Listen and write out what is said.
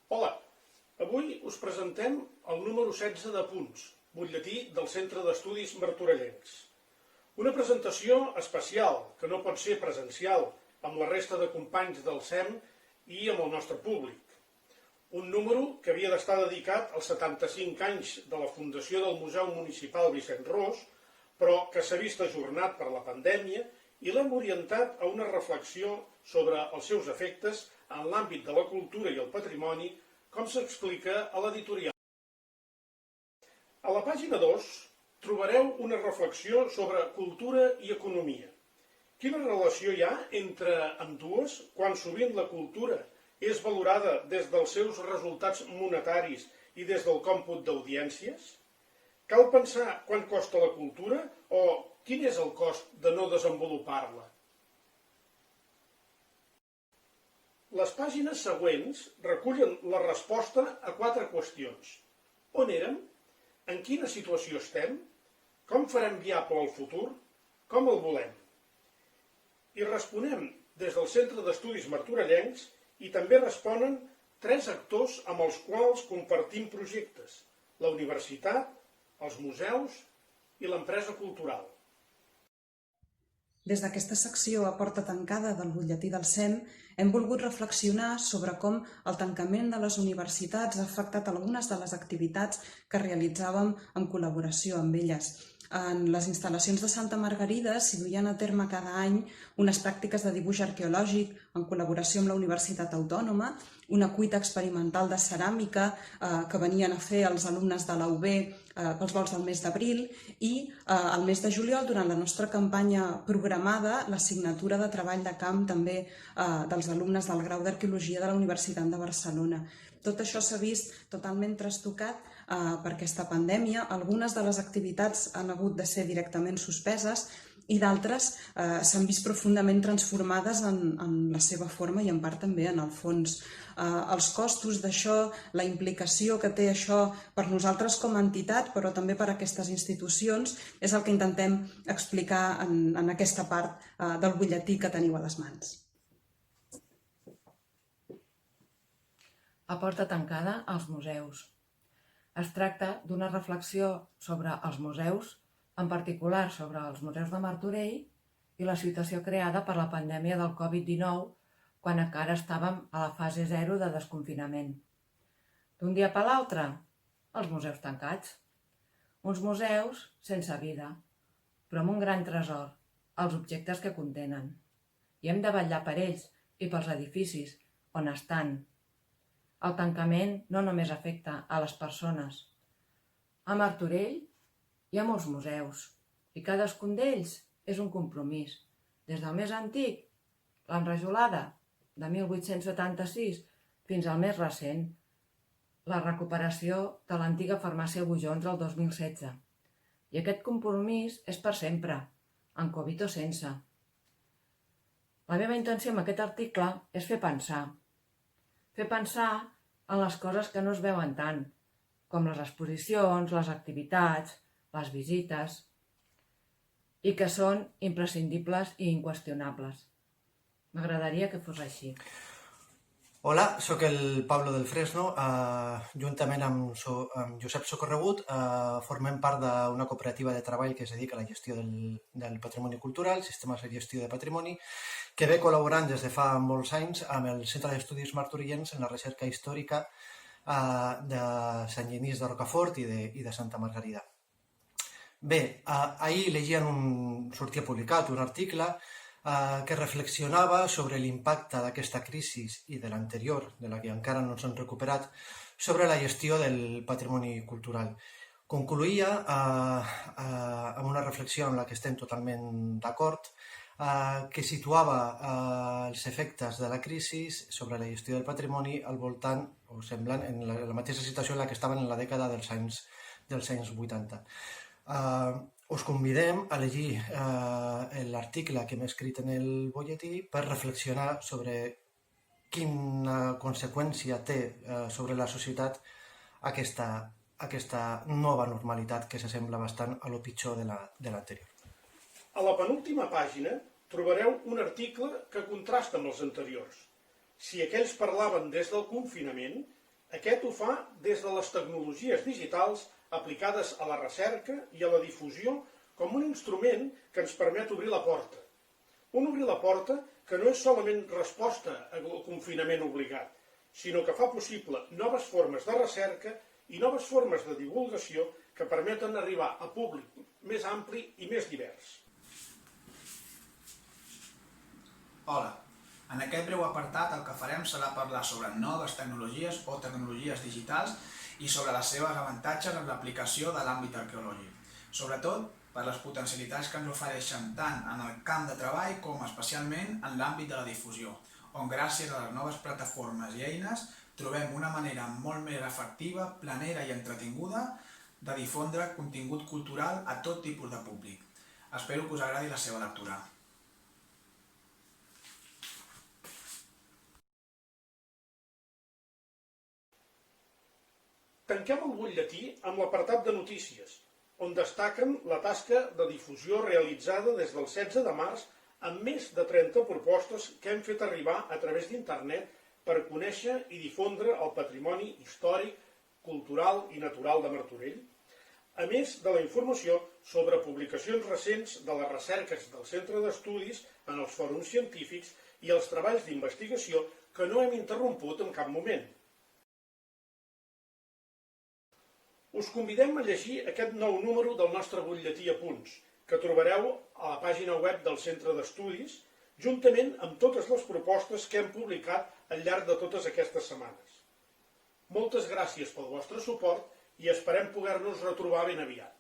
Hola, avui us presentem el número 16 de Punts, butlletí del Centre d'Estudis Martorellencs. Una presentació especial, que no pot ser presencial, amb la resta de companys del SEM i amb el nostre públic. Un número que havia d'estar dedicat als 75 anys de la fundació del Museu Municipal Vicent Ros, però que s'ha vist ajornat per la pandèmia i l'hem orientat a una reflexió sobre els seus efectes en l'àmbit de la cultura i el patrimoni, com s'explica a l'editorial. A la pàgina 2 trobareu una reflexió sobre cultura i economia. Quina relació hi ha entre ambdues quan sovint la cultura és valorada des dels seus resultats monetaris i des del còmput d'audiències? Cal pensar quant costa la cultura o quin és el cost de no desenvolupar-la? Les pàgines següents recullen la resposta a 4 qüestions. On érem? En quina situació estem? Com farem viable el futur? Com el volem? I responem des del Centre d'Estudis Martorellencs i també responen 3 actors amb els quals compartim projectes: la universitat, els museus i l'empresa cultural. Des d'aquesta secció a porta tancada del butlletí del SEM hem volgut reflexionar sobre com el tancament de les universitats ha afectat algunes de les activitats que realitzàvem en col·laboració amb elles. En les instal·lacions de Santa Margarida s'hi duien a terme cada any unes pràctiques de dibuix arqueològic en col·laboració amb la Universitat Autònoma, una cuita experimental de ceràmica que venien a fer els alumnes de la UB pels vols del mes d'abril i al mes de juliol, durant la nostra campanya programada, l'assignatura de treball de camp també dels alumnes del grau d'Arqueologia de la Universitat de Barcelona. Tot això s'ha vist totalment trastocat per aquesta pandèmia. Algunes de les activitats han hagut de ser directament suspeses i d'altres s'han vist profundament transformades en la seva forma i en part també en el fons. Els costos d'això, la implicació que té això per nosaltres com a entitat, però també per a aquestes institucions, és el que intentem explicar en aquesta part del butlletí que teniu a les mans. A porta tancada als museus. Es tracta d'una reflexió sobre els museus, en particular sobre els museus de Martorell i la situació creada per la pandèmia del Covid-19, quan encara estàvem a la fase 0 de desconfinament. D'un dia per l'altre, els museus tancats. Uns museus sense vida, però amb un gran tresor, els objectes que contenen. I hem de vetllar per ells i pels edificis on estan. El tancament no només afecta a les persones. A Martorell hi ha molts museus i cadascun d'ells és un compromís. Des del més antic, l'enrajolada, de 1876, fins al més recent, la recuperació de l'antiga farmàcia Bujons del 2016. I aquest compromís és per sempre, amb Covid o sense. La meva intenció amb aquest article és fer pensar. Fer pensar en les coses que no es veuen tant, com les exposicions, les activitats, les visites, i que són imprescindibles i inqüestionables. M'agradaria que fos així. Hola, sóc el Pablo del Fresno. Juntament amb Josep Socorregut formem part d'una cooperativa de treball que es dedica a la gestió del patrimoni cultural, sistemes de gestió de patrimoni, que ve col·laborant des de fa molts anys amb el Centre d'Estudis Martorellencs en la recerca històrica de Sant Genís de Rocafort i de Santa Margarida. Bé, ahir sortia publicat un article que reflexionava sobre l'impacte d'aquesta crisi i de l'anterior, de la que encara no s'han recuperat, sobre la gestió del patrimoni cultural. Concluïa amb una reflexió amb la que estem totalment d'acord, que situava els efectes de la crisi sobre la gestió del patrimoni al voltant, o semblant, en la mateixa situació en la que estaven en la dècada dels anys 80. Us convidem a llegir l'article que hem escrit en el butlletí per reflexionar sobre quina conseqüència té sobre la societat aquesta nova normalitat que s'assembla bastant a lo pitjor de l'anterior. A la penúltima pàgina trobareu un article que contrasta amb els anteriors. Si aquells parlaven des del confinament, Aquest ho fa des de les tecnologies digitals aplicades a la recerca i a la difusió com un instrument que ens permet obrir la porta. Un obrir la porta que no és solament resposta al confinament obligat, sinó que fa possible noves formes de recerca i noves formes de divulgació que permeten arribar a públic més ampli i més divers. Hola, en aquest breu apartat el que farem serà parlar sobre noves tecnologies o tecnologies digitals i sobre les seves avantatges en l'aplicació de l'àmbit arqueològic, sobretot per les potencialitats que ens ofereixen tant en el camp de treball com especialment en l'àmbit de la difusió, on gràcies a les noves plataformes i eines trobem una manera molt més efectiva, planera i entretinguda de difondre contingut cultural a tot tipus de públic. Espero que us agradi la seva lectura. Tanquem el butlletí amb l'apartat de notícies, on destaquen la tasca de difusió realitzada des del 16 de març amb més de 30 propostes que hem fet arribar a través d'internet per conèixer i difondre el patrimoni històric, cultural i natural de Martorell, a més de la informació sobre publicacions recents de les recerques del Centre d'Estudis en els fòrums científics i els treballs d'investigació que no hem interromput en cap moment. Us convidem a llegir aquest nou número del nostre butlletí a punts, que trobareu a la pàgina web del Centre d'Estudis, juntament amb totes les propostes que hem publicat al llarg de totes aquestes setmanes. Moltes gràcies pel vostre suport i esperem poder-nos retrobar ben aviat.